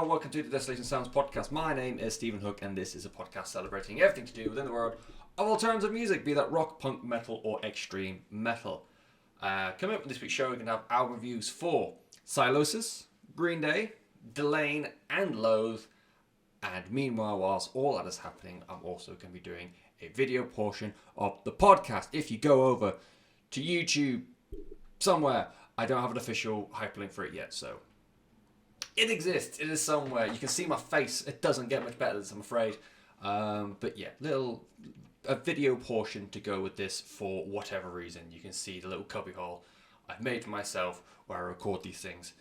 everyone, welcome to the Desolation Sounds Podcast. My name is Stephen Hook, and this is a podcast celebrating everything to do within the world of alternative music, be that rock, punk, metal, or extreme metal. Coming up with this week's show, we're going to have album reviews for Sylosis, Green Day, Delain, and Loathe. And meanwhile, whilst all that is happening, I'm also going to be doing a video portion of the podcast. If you go over to YouTube somewhere, I don't have an official hyperlink for it yet, so it exists. It is somewhere. You can see my face. It doesn't get much better than this, I'm afraid. But yeah, a video portion to go with this for whatever reason. You can see the little cubbyhole I've made for myself where I record these things.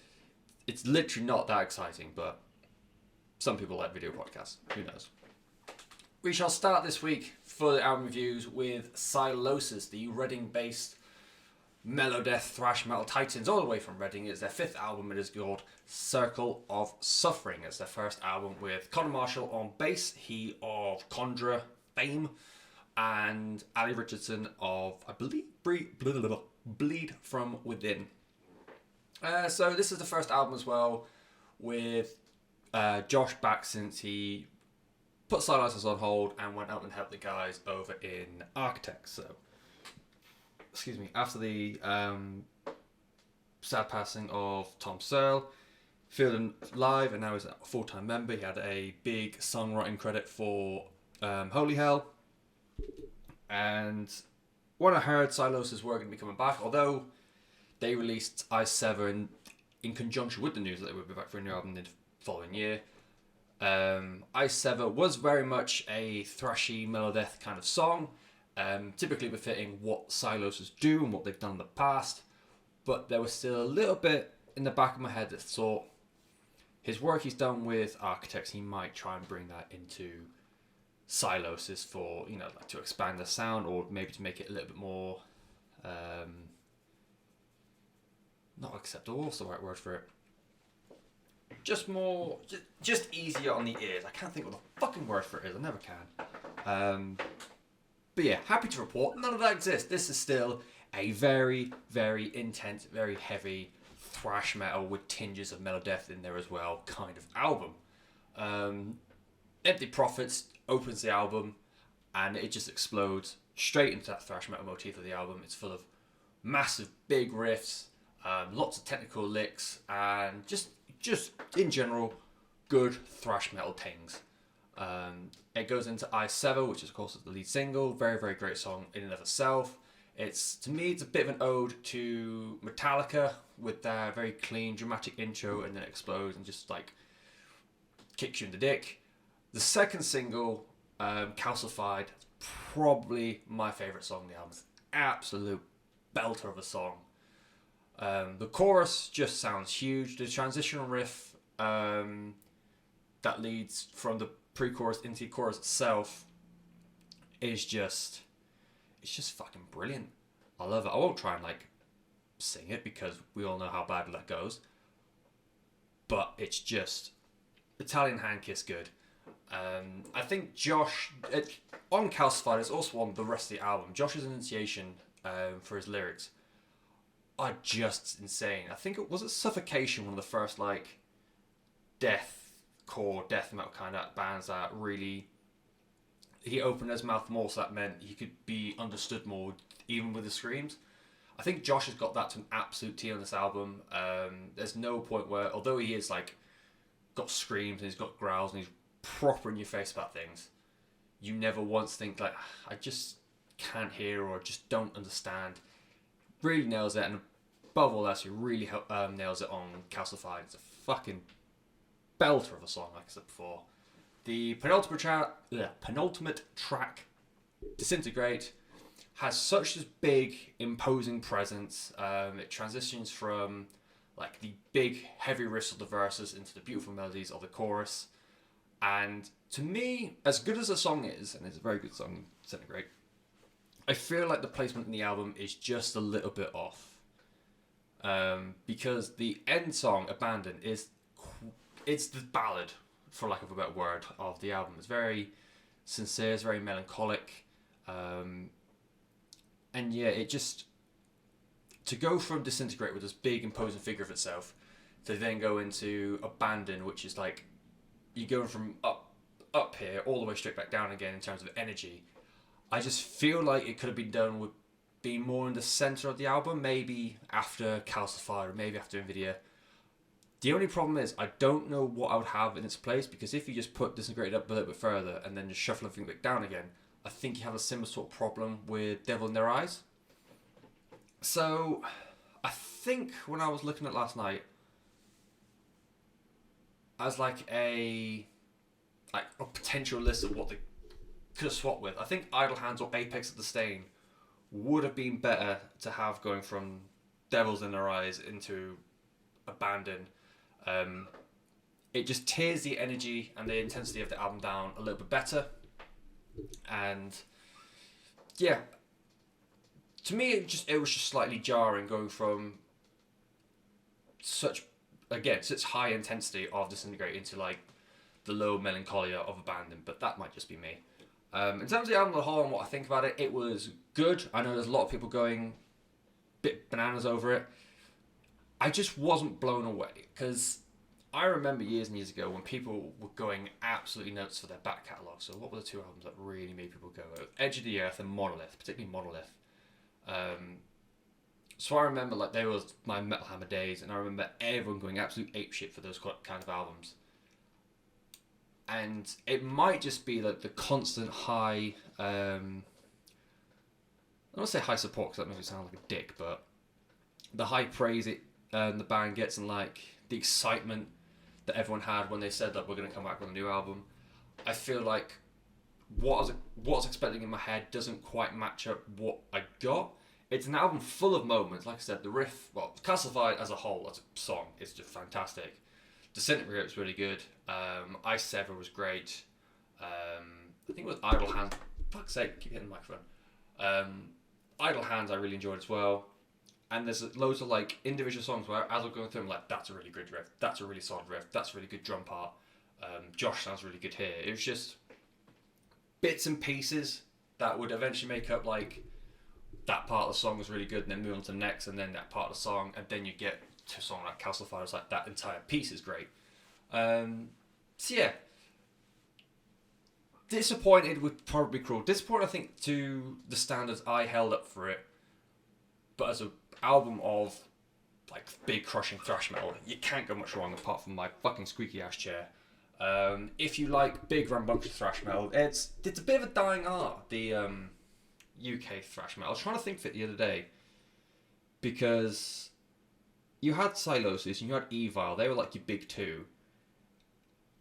It's literally not that exciting, but some people like video podcasts. Who knows? We shall start this week for the album reviews with Sylosis, the Reading-based mellow death thrash metal titans all the way from Reading. It's their fifth album. It is called Circle of Suffering. It's their first album with Conor Marshall on bass, he of Conjurer fame, and Ali Richardson of, I believe, Bleed From Within. So this is the first album as well with Josh back since he put Sylosis on hold and went out and helped the guys over in Architects. So, excuse me, after the sad passing of Tom Searle, feeling live, and now he's a full-time member. He had a big songwriting credit for Holy Hell, and when I heard Sylosis were going to be coming back, although they released I Sever in conjunction with the news that they would be back for a new album the following year, I Sever was very much a thrashy melodeath kind of song, typically befitting what Sylosis do and what they've done in the past, but there was still a little bit in the back of my head that thought his work he's done with Architects, he might try and bring that into Sylosis for, like to expand the sound, or maybe to make it a little bit more not acceptable, what's the right word for it? Just easier on the ears. I can't think what the fucking word for it is. I never can. But yeah, happy to report none of that exists. This is still a very, very intense, very heavy thrash metal with tinges of melodeath in there as well kind of album. Empty Prophets opens the album and it just explodes straight into that thrash metal motif of the album. It's full of massive big riffs, lots of technical licks, and just in general good thrash metal things. It goes into I Sever, which is of course the lead single. Very, very great song in and of itself. To me it's a bit of an ode to Metallica with their very clean dramatic intro, and then it explodes and just like kicks you in the dick. The second single, Calcified, probably my favourite song on the album. It's an absolute belter of a song. The chorus just sounds huge. The transitional riff that leads from the pre-chorus into the chorus itself is it's just fucking brilliant. I love it. I won't try and sing it because we all know how badly that goes, but it's just Italian hand kiss good. I think Josh on Calcified is also on the rest of the album. Josh's enunciation for his lyrics are just insane. I think it was Suffocation, one of the first death metal kind of bands that really, he opened his mouth more, so that meant he could be understood more even with the screams. I think Josh has got that to an absolute T on this album. There's no point where, although he is got screams and he's got growls and he's proper in your face about things, you never once think I just can't hear or just don't understand. Really nails it, and above all else, he really nails it on Calcified. It's a fucking belter of a song, like I said before. The penultimate track, Disintegrate, has such a big, imposing presence. It transitions from the big, heavy riffs of the verses into the beautiful melodies of the chorus. And to me, as good as the song is, and it's a very good song, Disintegrate, I feel like the placement in the album is just a little bit off. Because the end song, Abandon, it's the ballad, for lack of a better word, of the album. It's very sincere, it's very melancholic. And yeah, to go from Disintegrate with this big imposing figure of itself to then go into Abandon, which is you're going from up here all the way straight back down again in terms of energy. I just feel like it could have been done with being more in the center of the album, maybe after Calcify or maybe after Nvidia. The only problem is I don't know what I would have in its place, because if you just put Disintegrated up a little bit further and then just shuffle everything back down again, I think you have a similar sort of problem with Devil in Their Eyes. So I think when I was looking at last night, as like a potential list of what they could have swapped with, I think Idle Hands or Apex of the Stain would have been better to have going from Devils in Their Eyes into Abandon. It just tears the energy and the intensity of the album down a little bit better. And yeah, to me it was just slightly jarring going from such high intensity of Disintegrate into like the low melancholia of Abandon, but that might just be me. In terms of the album as a whole and what I think about it, it was good. I know there's a lot of people going a bit bananas over it. I just wasn't blown away, because I remember years and years ago when people were going absolutely nuts for their back catalogue. So what were the two albums that really made people go? Edge of the Earth and Monolith, particularly Monolith. So I remember like they was my Metal Hammer days, and I remember everyone going absolute apeshit for those kind of albums. And it might just be like the constant high, I don't want to say high support because that makes me sound like a dick, but the high praise the band gets, and like the excitement that everyone had when they said that we're going to come back with a new album. I feel like what I was expecting in my head doesn't quite match up what I got. It's an album full of moments. Like I said, the riff, Classified as a whole, as a song, is just fantastic. Disintegrate was really good. I Sever was great. I think it was Idle Hands. Fuck's sake, keep hitting the microphone. Idle Hands I really enjoyed as well. And there's loads of like individual songs where as I'm going through, I'm like, that's a really good riff. That's a really solid riff. That's a really good drum part. Josh sounds really good here. It was just bits and pieces that would eventually make up like that part of the song was really good, and then move on to the next, and then that part of the song, and then you get to a song like Calcified. It's like that entire piece is great. So yeah, disappointed would probably be cruel. Disappointed, I think, to the standards I held up for it, but as an album of like big crushing thrash metal, you can't go much wrong apart from my fucking squeaky ass chair. If you like big rambunctious thrash metal, it's a bit of a dying art, the UK thrash metal. I was trying to think of it the other day, because you had Sylosis and you had Evil. They were like your big two.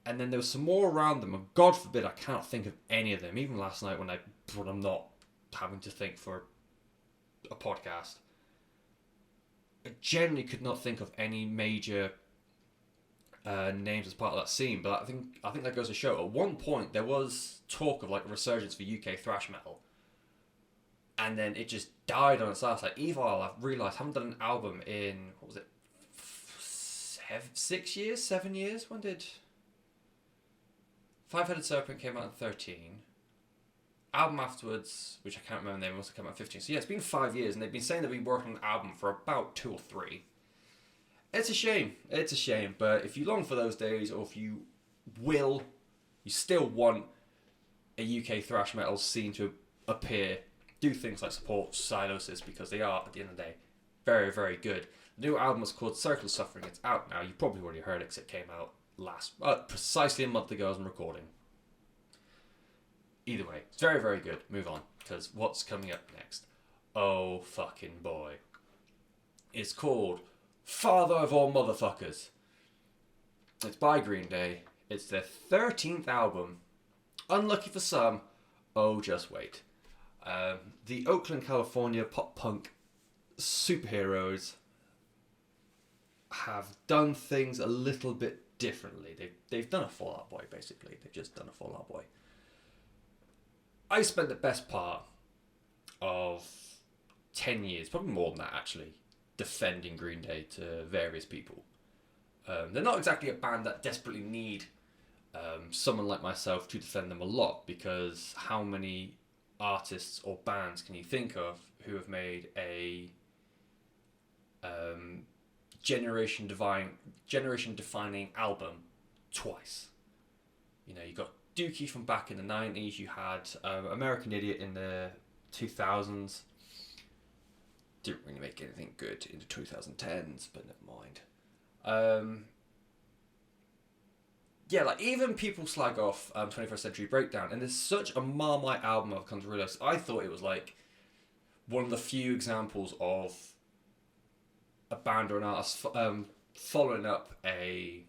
And then there was some more around them, and God forbid I can't think of any of them. Even last night when I'm not having to think for a podcast, I generally could not think of any major names as part of that scene. But I think that goes to show. At one point there was talk of like a resurgence for UK thrash metal, and then it just died on its ass. Like Evil, I've realised, haven't done an album in, what was it, 7 years? When did Five-Headed Serpent came out in 13? Album afterwards, which I can't remember the name, must have come out in 15. So yeah, it's been 5 years, and they've been saying they've been working on an album for about 2 or 3. It's a shame. It's a shame. But if you long for those days, or if you still want a UK thrash metal scene to appear, do things like support Sylosis, because they are, at the end of the day, very, very good. The new album is called Circle of Suffering. It's out now. You've probably already heard it because it came out precisely a month ago as I'm recording. Either way, it's very, very good. Move on, because what's coming up next? Oh, fucking boy. It's called Father of All Motherfuckers. It's by Green Day. It's their 13th album. Unlucky for some, oh, just wait. The Oakland, California pop-punk superheroes have done things a little bit differently. They've done a Fall Out Boy, basically. They've just done a Fall Out Boy. I spent the best part of 10 years, probably more than that actually, defending Green Day to various people. They're not exactly a band that desperately need someone like myself to defend them a lot, because how many artists or bands can you think of who have made a generation defining album twice? You know, you got Dookie from back in the 90s. You had American Idiot in the 2000s. Didn't really make anything good in the 2010s, but never mind. Yeah, like, even people slag off 21st Century Breakdown, and there's such a Marmite album I've come to realise. I thought it was, like, one of the few examples of a band or an artist following up a,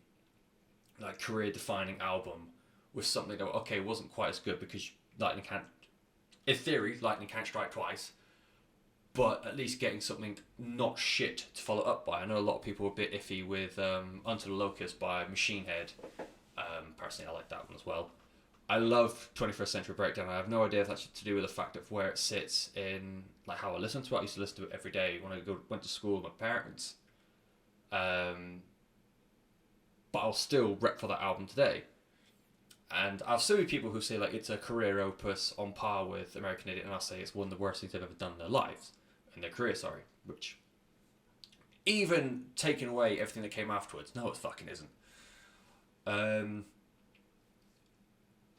like, career-defining album with something that, okay, wasn't quite as good because lightning can't... In theory, lightning can't strike twice, but at least getting something not shit to follow up by. I know a lot of people were a bit iffy with Unto the Locust by Machine Head. Personally, I like that one as well. I love 21st Century Breakdown. I have no idea if that's to do with the fact of where it sits in, like, how I listen to it. I used to listen to it every day when I went to school with my parents. But I'll still rep for that album today. And I'll still be people who say, like, it's a career opus on par with American Idiot, and I'll say it's one of the worst things they've ever done in their lives. In their career, sorry. Which, even taking away everything that came afterwards, no, it fucking isn't.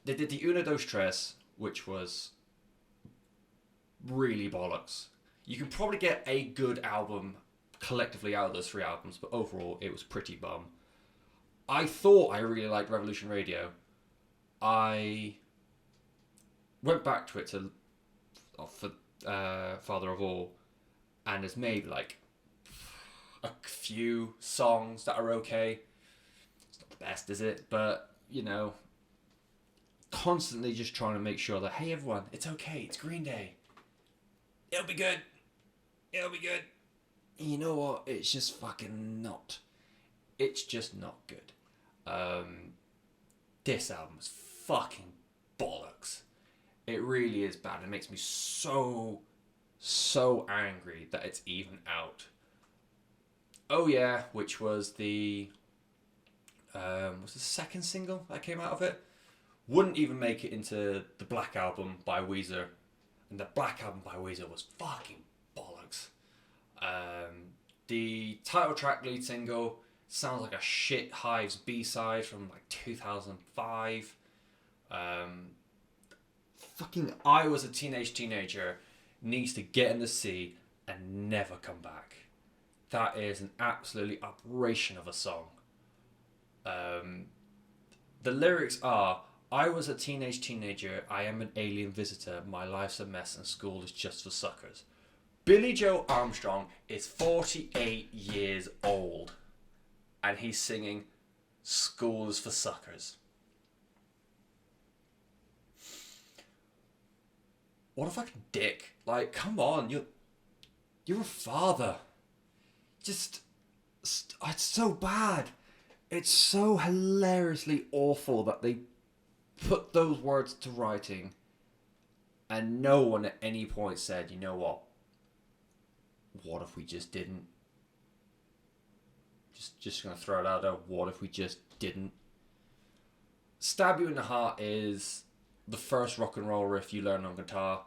They did the Una Dos Tres, which was really bollocks. You can probably get a good album collectively out of those 3 albums, but overall it was pretty bum. I thought I really liked Revolution Radio. I went back to it for Father of All, and there's maybe like a few songs that are okay. It's not the best, is it? But, you know, constantly just trying to make sure that, hey everyone, it's okay, it's Green Day. It'll be good. It'll be good. And you know what? It's just fucking not. It's just not good. This album is fucking bollocks. It really is bad. It makes me so angry that it's even out. Oh Yeah, which was the second single that came out of it, wouldn't even make it into the Black Album by Weezer. And the Black Album by Weezer was fucking bollocks. The title track lead single sounds like a shit Hives B-side from like 2005. Fucking I Was a Teenager needs to get in the sea and never come back. That is an absolutely aberration of a song. The lyrics are, I was a teenager, I am an alien visitor, my life's a mess and school is just for suckers. Billy Joe Armstrong is 48 years old and he's singing School is for Suckers. What a fucking dick. Like, come on, you're a father. Just, it's so bad. It's so hilariously awful that they put those words to writing and no one at any point said, you know what if we just didn't? Just gonna throw it out there, what if we just didn't? Stab You in the Heart is the first rock and roll riff you learn on guitar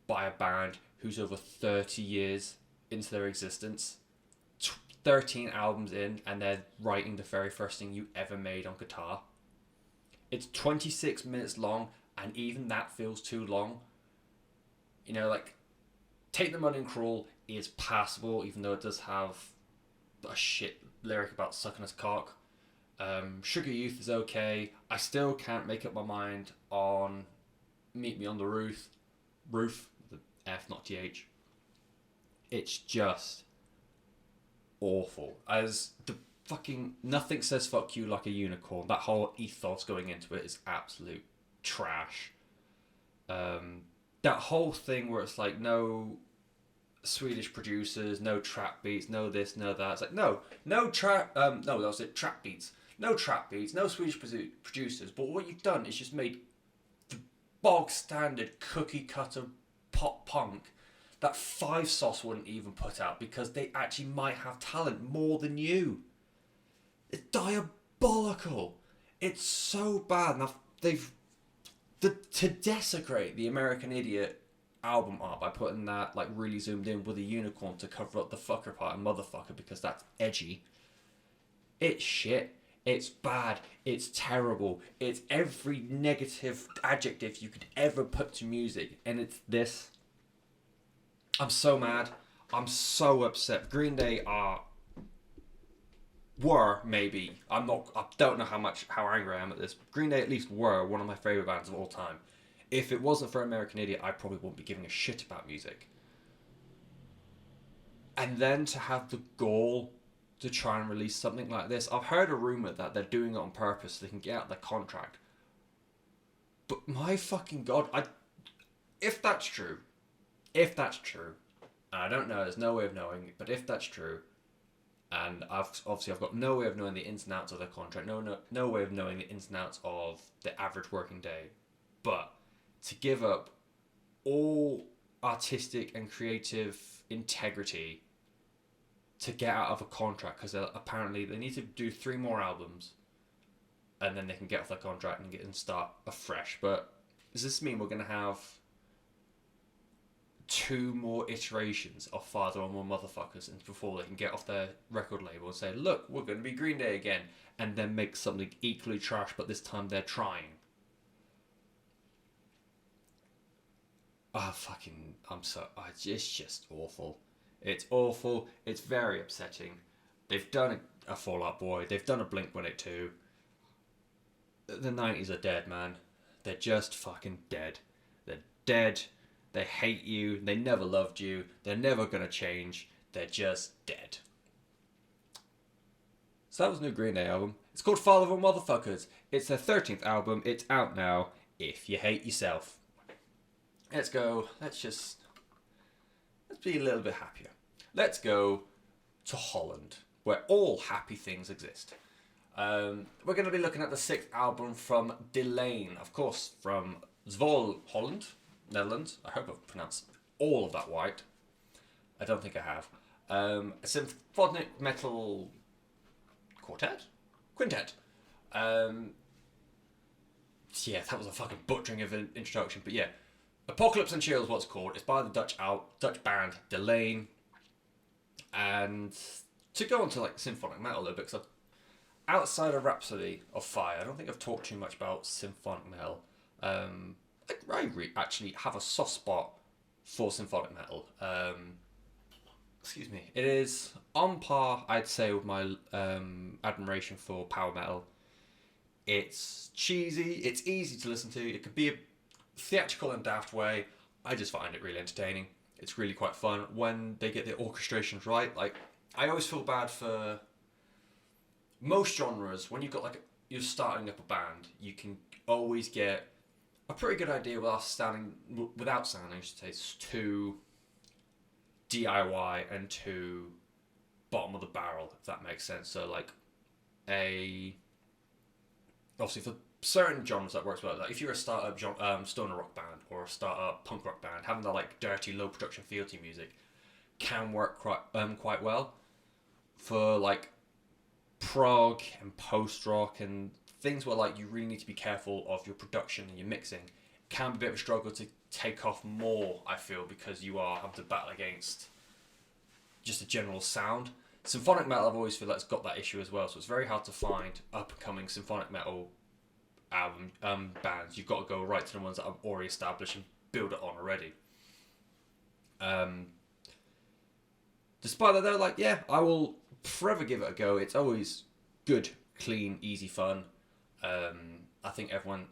by a band who's over 30 years into their existence. 13 albums in, and they're writing the very first thing you ever made on guitar. It's 26 minutes long, and even that feels too long. You know, like, Take the Money and Crawl is passable, even though it does have a shit lyric about sucking his cock. Sugar Youth is okay. I still can't make up my mind on Meet Me on the Roof, the F, not TH. It's just awful. As the fucking Nothing Says Fuck You Like a Unicorn, that whole ethos going into it is absolute trash. That whole thing where it's like, no Swedish producers, no trap beats, no this, no that. It's like, no trap, no, that was it, trap beats. No trap beats, no Swedish producers, but what you've done is just made the bog standard cookie cutter pop punk that Five Sauce wouldn't even put out because they actually might have talent more than you. It's diabolical. It's so bad. Now to desecrate the American Idiot album art by putting that like really zoomed in with a unicorn to cover up the fucker part and motherfucker because that's edgy. It's shit. It's bad. It's terrible. It's every negative adjective you could ever put to music. And it's this. I'm so mad. I'm so upset. Green Day were maybe. I don't know how angry I am at this. Green Day at least were one of my favourite bands of all time. If it wasn't for American Idiot, I probably wouldn't be giving a shit about music. And then to have the gall to try and release something like this. I've heard a rumour that they're doing it on purpose so they can get out of their contract. But my fucking God, if that's true, and I don't know, there's no way of knowing, but if that's true, and I've got no way of knowing the ins and outs of their contract, no way of knowing the ins and outs of the average working day, but to give up all artistic and creative integrity to get out of a contract, because apparently they need to do 3 more albums and then they can get off their contract and start afresh. But does this mean we're going to have 2 more iterations of Father or More Motherfuckers before they can get off their record label and say, look, we're going to be Green Day again, and then make something equally trash, but this time they're trying? It's just awful. It's awful. It's very upsetting. They've done a Fall Out Boy. They've done a Blink-182. The 90s are dead, man. They're just fucking dead. They're dead. They hate you. They never loved you. They're never going to change. They're just dead. So that was the new Green Day album. It's called Father of All Motherfuckers. It's their 13th album. It's out now. If you hate yourself. Let's go. Let's be a little bit happier. Let's go to Holland, where all happy things exist. We're going to be looking at the 6th album from Delain, of course, from Zwolle, Holland, Netherlands. I hope I've pronounced all of that right. I don't think I have. A symphonic metal quintet. Yeah, that was a fucking butchering of an introduction, but yeah. Apocalypse and Chill is what it's called. It's by the Dutch band Delain. And to go on to like symphonic metal a little bit, because outside of Rhapsody of Fire, I don't think I've talked too much about symphonic metal. I actually have a soft spot for symphonic metal. Excuse me. It is on par, I'd say, with my admiration for power metal. It's cheesy. It's easy to listen to. It could be a theatrical and daft way. I just find it really entertaining. It's really quite fun when they get the orchestrations right. Like, I always feel bad for most genres. When you're starting up a band, you can always get a pretty good idea without sounding, I should say, too DIY and too bottom of the barrel, if that makes sense. So like obviously for certain genres that works well. Like if you're a startup stoner rock band or a startup punk rock band, having that like dirty, low production feel to music can work quite well. For like prog and post rock and things where like you really need to be careful of your production and your mixing, it can be a bit of a struggle to take off more, I feel, because you are having to battle against just a general sound. Symphonic metal, I've always feel like it's got that issue as well, so it's very hard to find up and coming symphonic metal bands. You've got to go right to the ones that are already established and build it on already. Despite that, they're like, yeah, I will forever give it a go. It's always good, clean, easy fun. I think everyone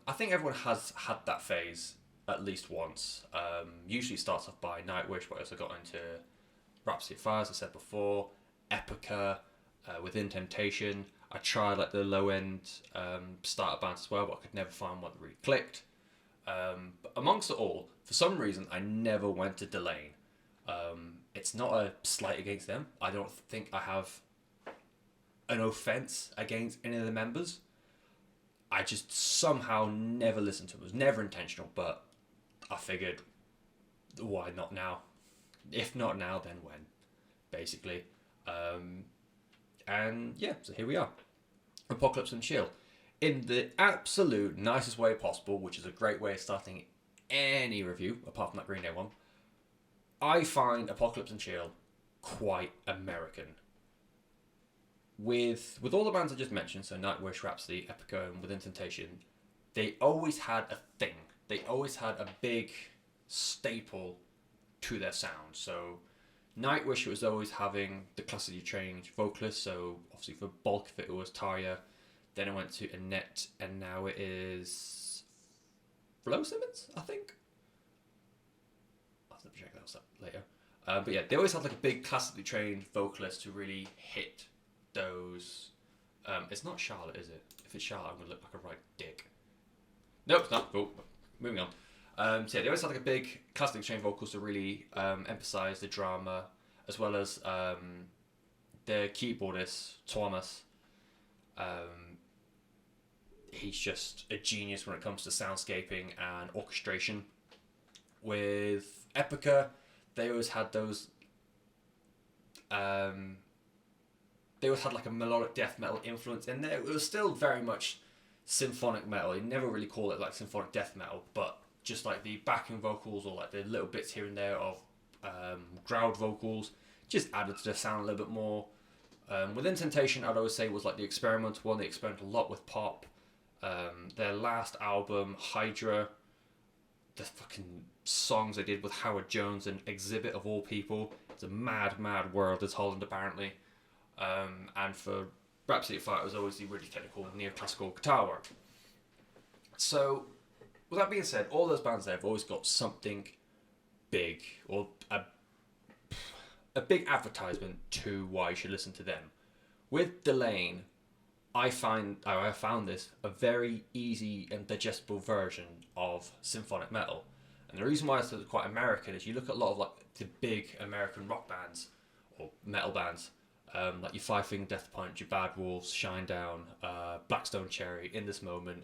has had that phase at least once. Usually starts off by Nightwish, but I also got into Rhapsody of Fire, as I said before, Epica, Within Temptation. I tried like the low end starter bands as well, but I could never find one that really clicked. But amongst it all, for some reason, I never went to Delain. It's not a slight against them. I don't think I have an offence against any of the members. I just somehow never listened to them. It was never intentional, but I figured, why not now? If not now, then when? Basically. And yeah, so here we are. Apocalypse and Chill. In the absolute nicest way possible, which is a great way of starting any review, apart from that Green Day one, I find Apocalypse and Chill quite American. with all the bands I just mentioned, so Nightwish, Rhapsody, Epica, and Within Temptation, they always had a thing. They always had a big staple to their sound. So Nightwish was always having the classically trained vocalist, so obviously for bulk of it was Tarja, then it went to Annette, and now it is Flo Simmons, I think. I'll have to check that out later. But yeah, they always had like a big classically trained vocalist to really hit those. It's not Charlotte, is it? If it's Charlotte, I'm going to look like a right dick. Nope, it's not. Oh, moving on. So yeah, they always had like a big classically trained vocals to really emphasise the drama, as well as their keyboardist, Thomas. He's just a genius when it comes to soundscaping and orchestration. With Epica, they always had those. They always had like a melodic death metal influence in there. It was still very much symphonic metal. You never really call it like symphonic death metal, but just like the backing vocals or like the little bits here and there of growled vocals just added to the sound a little bit more. Within Temptation, I'd always say was like the experimental one. They experimented a lot with pop. Their last album, Hydra, the fucking songs they did with Howard Jones and Exhibit of all people. It's a mad, mad world that's Holland apparently. And for Rhapsody of Fire, it was always the really technical neoclassical guitar work. So, with that being said, all those bands there have always got something big or a big advertisement to why you should listen to them. With Delain, I found this a very easy and digestible version of symphonic metal. And the reason why it's quite American is you look at a lot of like the big American rock bands or metal bands, like your Five Finger Death Punch, your Bad Wolves, Shinedown, Blackstone Cherry, In This Moment.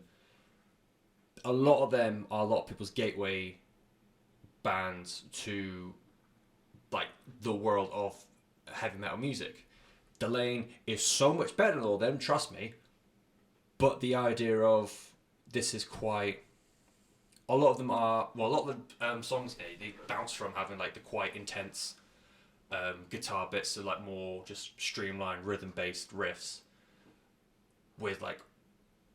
A lot of them are a lot of people's gateway bands to like the world of heavy metal music. Delain is so much better than all of them, trust me. But the idea of this is quite... A lot of them are... Well, a lot of the songs they bounce from having like the quite intense guitar bits to like more just streamlined rhythm-based riffs with like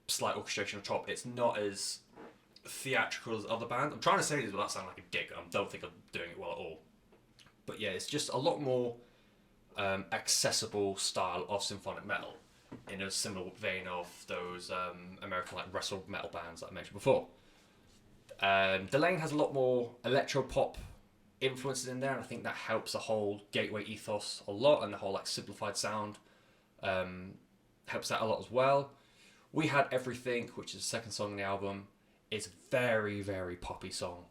slight orchestration on top. It's not as theatrical as other bands. I'm trying to say this without sounding like a dick. I don't think I'm doing it well at all. But yeah, it's just a lot more accessible style of symphonic metal in a similar vein of those American like wrestle metal bands that I mentioned before. Delain has a lot more electro pop influences in there, and I think that helps the whole gateway ethos a lot, and the whole like simplified sound helps that a lot as well. We Had Everything, which is the second song on the album, is a very, very poppy song.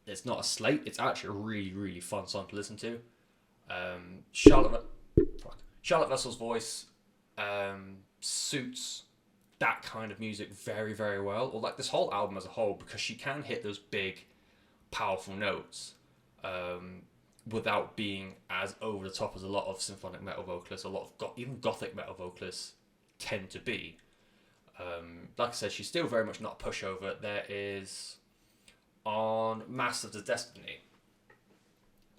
It's not a slate, it's actually a really, really fun song to listen to. Charlotte Vessel's voice suits that kind of music very, very well, or like this whole album as a whole, because she can hit those big, powerful notes without being as over the top as a lot of symphonic metal vocalists, a lot of even gothic metal vocalists tend to be. Like I said, she's still very much not a pushover. There is, on Masters of Destiny,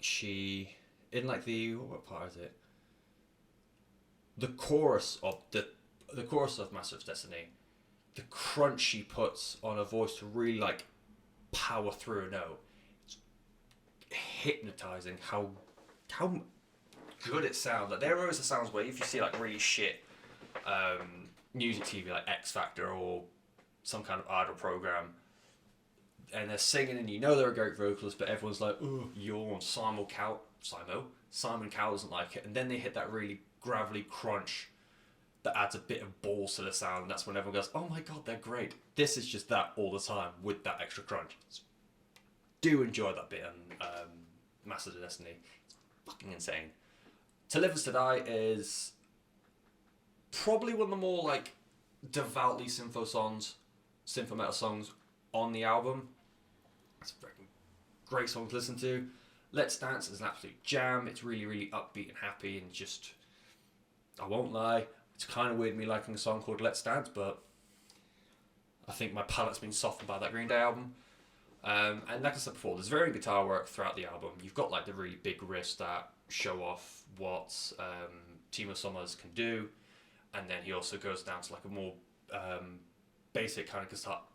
she, in like the, what part is it? The chorus of Masters of Destiny, the crunch she puts on her voice to really like power through a note. It's hypnotizing how good it sounds. Like there are always the sounds where if you see like really shit music TV like X Factor or some kind of idol program, and they're singing and you know they're a great vocalist, but everyone's like, oh, yawn. Simon Cowell doesn't like it, and then they hit that really gravelly crunch that adds a bit of balls to the sound, and that's when everyone goes, oh my god, they're great. This is just that all the time with that extra crunch. Do enjoy that bit on Masters of Destiny. It's fucking insane. To Live Is To Die is probably one of the more like devoutly sympho metal songs on the album. It's a freaking great song to listen to. Let's Dance is an absolute jam. It's really, really upbeat and happy, and just, I won't lie, it's kind of weird me liking a song called Let's Dance, but I think my palate's been softened by that Green Day album. And like I said before, there's very guitar work throughout the album. You've got like the really big riffs that show off what Timo Sommers can do, and then he also goes down to like a more basic kind of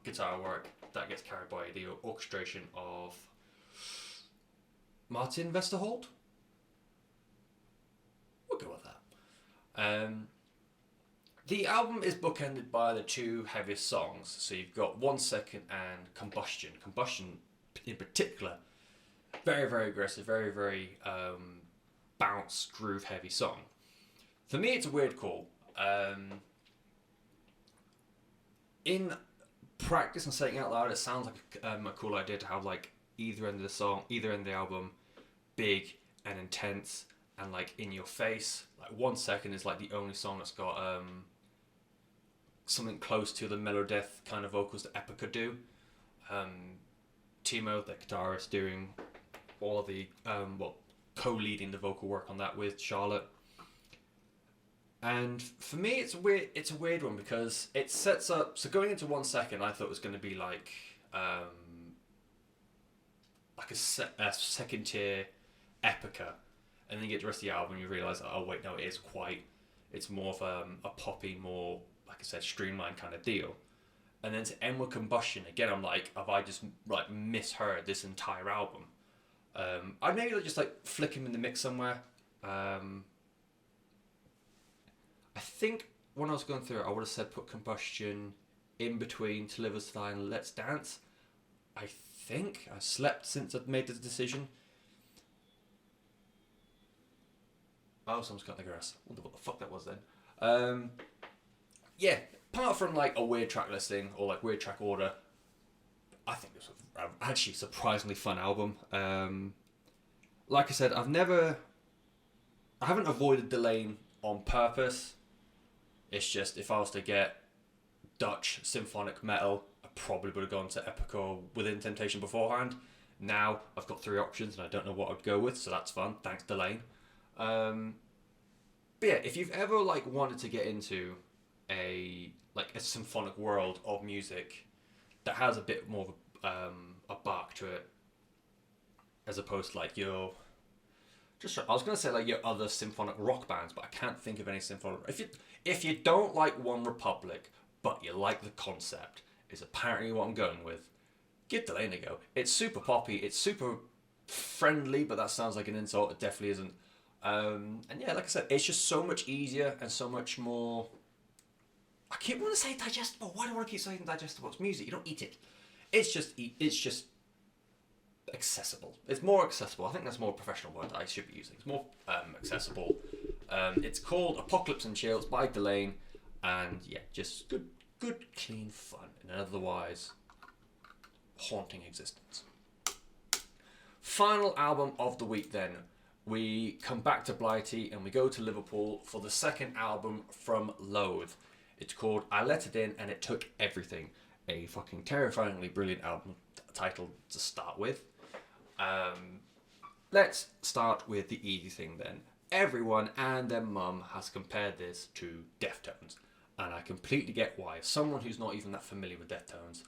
guitar work that gets carried by the orchestration of Martin Westerholt. We'll go with that. The album is bookended by the two heaviest songs. So you've got 1 Second and Combustion. Combustion in particular, very, very aggressive, very, very bounce, groove heavy song. For me, it's a weird call. In practice and saying it out loud, it sounds like a cool idea to have like either end of the song, either end of the album, big and intense and like in your face. Like 1 Second is like the only song that's got something close to the melodeath kind of vocals that Epica do. Timo, the guitarist, doing all of the co-leading the vocal work on that with Charlotte. And for me, it's a weird one because it sets up. So going into 1 Second, I thought it was going to be like a second tier Epica, and then you get the rest of the album, and you realise, oh wait, no, it's more of a poppy, more like I said, streamlined kind of deal. And then to end with Combustion again, I'm like, have I just like misheard this entire album? I'd maybe just like flick him in the mix somewhere. I think when I was going through it, I would have said put Combustion in between To Live As Die and Let's Dance. I think I slept since I've made the decision. Oh, someone's cut the grass. I wonder what the fuck that was then. Yeah, apart from like a weird track listing or like weird track order, I think this was actually a surprisingly fun album. Like I said, I haven't avoided Delain on purpose. It's just if I was to get Dutch symphonic metal, I probably would have gone to Epica or Within Temptation beforehand. Now I've got 3 options and I don't know what I'd go with, so that's fun. Thanks, Delain. But yeah, if you've ever like wanted to get into a symphonic world of music that has a bit more of a bark to it, as opposed to like your I was gonna say like your other symphonic rock bands, but I can't think of any symphonic. If you don't like One Republic, but you like the concept, is apparently what I'm going with. Give Delain a go. It's super poppy. It's super friendly, but that sounds like an insult. It definitely isn't. And yeah, like I said, it's just so much easier and so much more. I keep wanting to say digestible. Why do I want to keep saying digestible? It's music. You don't eat it. It's just accessible. It's more accessible. I think that's more a professional word that I should be using. It's more accessible. It's called Apocalypse and Chill. It's by Delain, and yeah, just good, clean fun in an otherwise haunting existence. Final album of the week then. We come back to Blighty and we go to Liverpool for the second album from Loathe. It's called I Let It In and It Took Everything. A fucking terrifyingly brilliant album title to start with. Let's start with the easy thing then. Everyone and their mum has compared this to Deftones. And I completely get why. As someone who's not even that familiar with Deftones,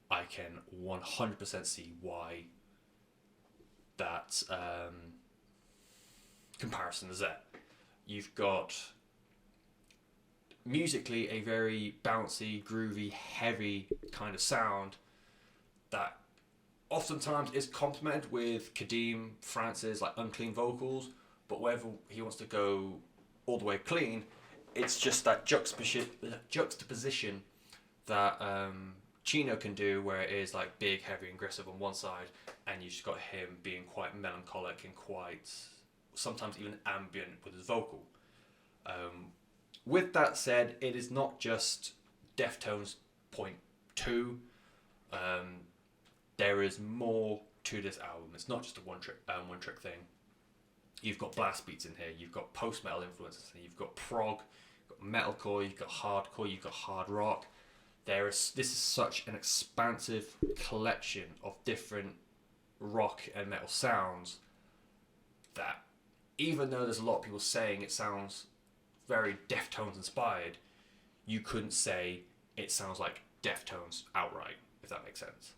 I can 100% see why that comparison is there. You've got musically a very bouncy, groovy, heavy kind of sound that oftentimes is complemented with Kadeem France's like unclean vocals, but wherever he wants to go all the way clean, it's just that juxtaposition that Chino can do, where it is like big, heavy, and aggressive on one side, and you just got him being quite melancholic and quite sometimes even ambient with his vocal. With that said, it is not just Deftones point 2. There is more to this album. It's not just a one trick thing. You've got blast beats in here. You've got post metal influences. You've got prog. You've got metalcore. You've got hardcore. You've got hard rock. This is such an expansive collection of different rock and metal sounds that even though there's a lot of people saying it sounds very Deftones inspired, you couldn't say it sounds like Deftones outright, if that makes sense.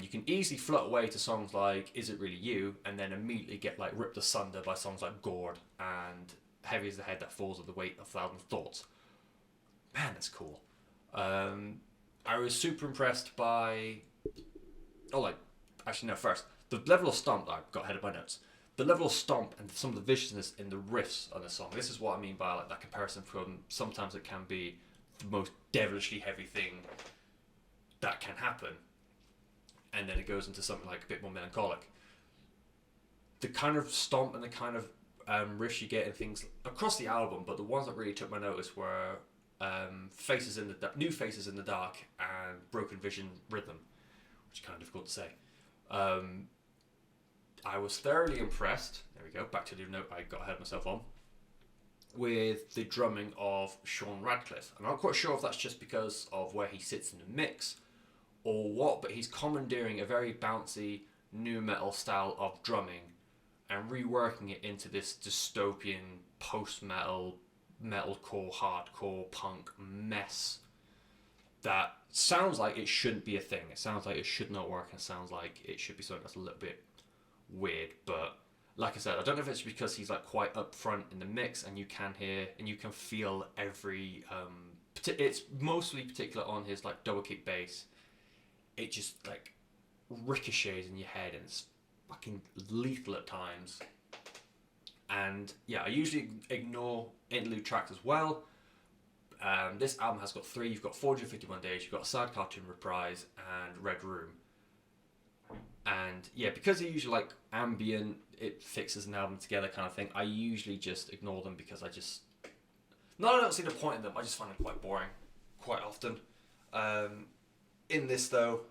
You can easily float away to songs like Is It Really You, and then immediately get like ripped asunder by songs like Gourd and heavy is the head that falls with the weight of 1,000 thoughts. Man, that's cool. I was super impressed by... first, the level of stomp, I've got ahead of my notes. The level of stomp and some of the viciousness in the riffs on the song. This is what I mean by like that comparison from sometimes it can be the most devilishly heavy thing that can happen. And then it goes into something like a bit more melancholic. The kind of stomp and the kind of riffs you get in things across the album, but the ones that really took my notice were New Faces in the Dark and Broken Vision Rhythm, which is kind of difficult to say. I was thoroughly impressed, there we go, back to the note I got ahead of myself on, with the drumming of Sean Radcliffe. I'm not quite sure if that's just because of where he sits in the mix or what, but he's commandeering a very bouncy nu metal style of drumming and reworking it into this dystopian post-metal, metalcore, hardcore, punk mess that sounds like it shouldn't be a thing. It sounds like it should not work, and it sounds like it should be something that's a little bit weird. But like I said, I don't know if it's because he's like quite upfront in the mix and you can hear and you can feel every it's mostly particular on his like double kick bass. It just like ricochets in your head and it's fucking lethal at times. And yeah, I usually ignore interlude tracks as well. This album has got 3. You've got 451 Days, you've got Sad Cartoon Reprise, and Red Room. And yeah, because they're usually like ambient, it fixes an album together kind of thing, I usually just ignore them because I don't see the point in them. I just find them quite boring quite often. In this though,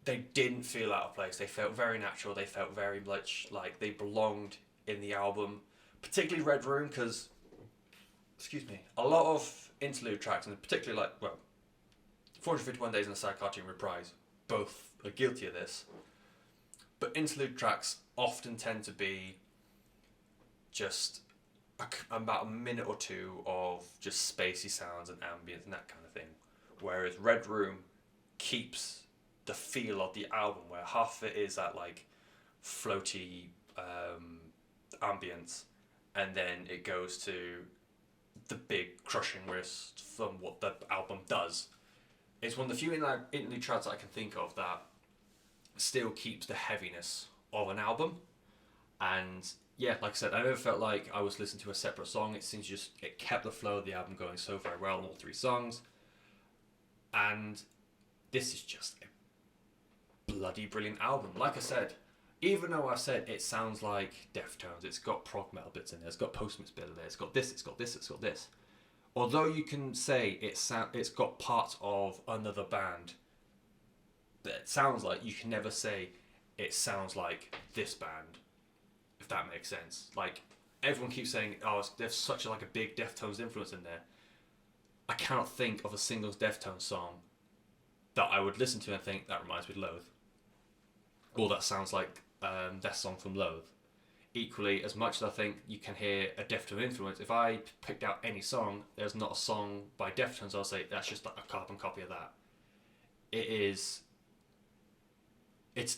they didn't feel out of place. They felt very natural. They felt very much like they belonged in the album, particularly Red Room, because a lot of interlude tracks, and particularly 451 Days and the Sad Cartoon Reprise, both are guilty of this, but interlude tracks often tend to be just about a minute or two of just spacey sounds and ambience and that kind of thing, whereas Red Room keeps the feel of the album, where half of it is that like floaty ambience, and then it goes to the big crushing riffs from what the album does. It's one of the few interlude tracks that I can think of that still keeps the heaviness of an album. And yeah, like I said, I never felt like I was listening to a separate song. It seems it kept the flow of the album going so very well in all 3 songs. And this is just a bloody brilliant album. Like I said, even though I said it sounds like Deftones, it's got prog metal bits in there, it's got post-mix bit in there, it's got this, it's got this, it's got this. Although you can say it's got parts of another band that it sounds like, you can never say it sounds like this band, if that makes sense. Like, everyone keeps saying, oh, there's such a big Deftones influence in there. I cannot think of a single Deftones song that I would listen to and think, that reminds me of Loathe. Or that sounds like that song from Loathe. Equally, as much as I think you can hear a Deftones influence, if I picked out any song, there's not a song by Deftones, I'll say that's just a carbon copy of that. It's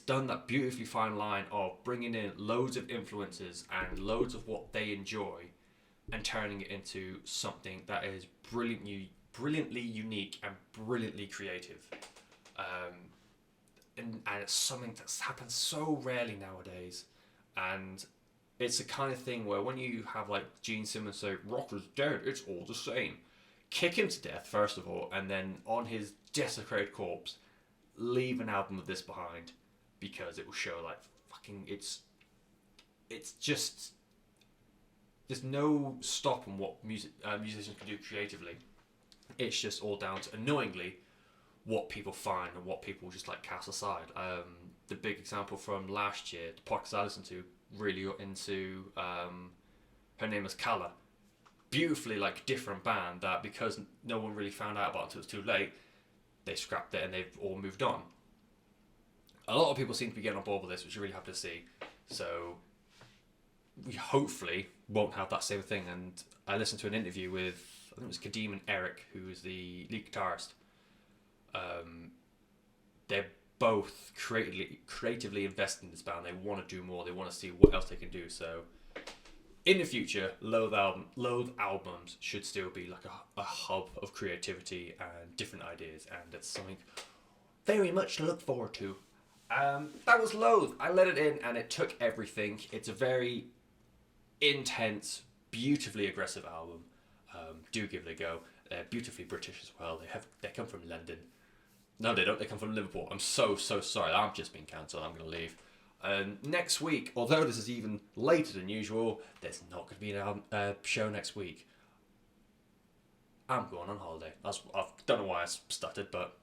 done that beautifully fine line of bringing in loads of influences and loads of what they enjoy and turning it into something that is brilliantly unique and brilliantly creative. And it's something that's happened so rarely nowadays. And it's the kind of thing where when you have like Gene Simmons say, rock is dead, it's all the same. Kick him to death, first of all, and then on his desecrated corpse, leave an album of this behind, because it will show it's just, there's no stop on what musicians can do creatively. It's just all down to, annoyingly, what people find and what people just cast aside. The big example from last year, the podcast I listened to, really got into Her Name is Kala. Beautifully different band that, because no one really found out about it until it was too late, they scrapped it and they've all moved on. A lot of people seem to be getting on board with this, which you're really happy to see. So we hopefully won't have that same thing. And I listened to an interview with, I think it was Kadeem and Eric, who is the lead guitarist. They're both creatively invested in this band. They want to do more. They want to see what else they can do. So in the future, Loathe albums should still be like a hub of creativity and different ideas, and it's something very much to look forward to. That was Loathe. I let it in, and it took everything. It's a very intense, beautifully aggressive album. Do give it a go. They're beautifully British as well. They come from London. No, they don't. They come from Liverpool. I'm so sorry. I've just been cancelled. I'm going to leave. Next week, although this is even later than usual, there's not going to be a show next week. I'm going on holiday. I don't know why I stuttered, but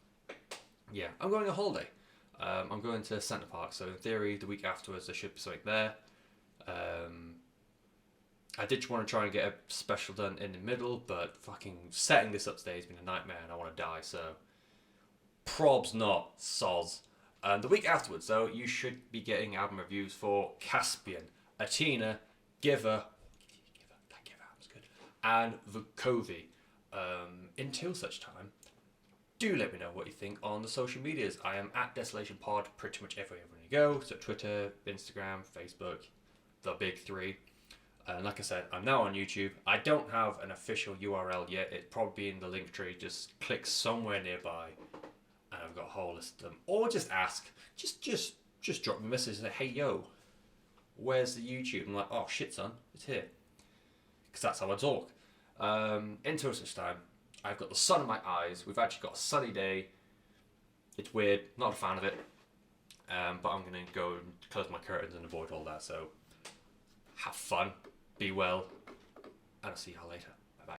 yeah, I'm going on holiday. I'm going to Centre Park, so in theory, the week afterwards, there should be something there. I did want to try and get a special done in the middle, but fucking setting this up today has been a nightmare, and I want to die, so probs not, soz. The week afterwards, though, you should be getting album reviews for Caspian, Athena, Giver, that Giver album's good, and Vukovi. Until such time, do let me know what you think on the social medias. I am at Desolation Pod pretty much everywhere you go, so Twitter, Instagram, Facebook, the big three. And like I said, I'm now on YouTube. I don't have an official URL yet. It'd probably be in the link tree. Just click somewhere nearby, and I've got a whole list of them. Or just ask. Just drop me a message and say, hey, yo, where's the YouTube? I'm like, oh, shit, son, it's here. Because that's how I talk. Until such time, I've got the sun in my eyes. We've actually got a sunny day. It's weird. Not a fan of it. But I'm going to go and close my curtains and avoid all that. So have fun. Be well. And I'll see y'all later.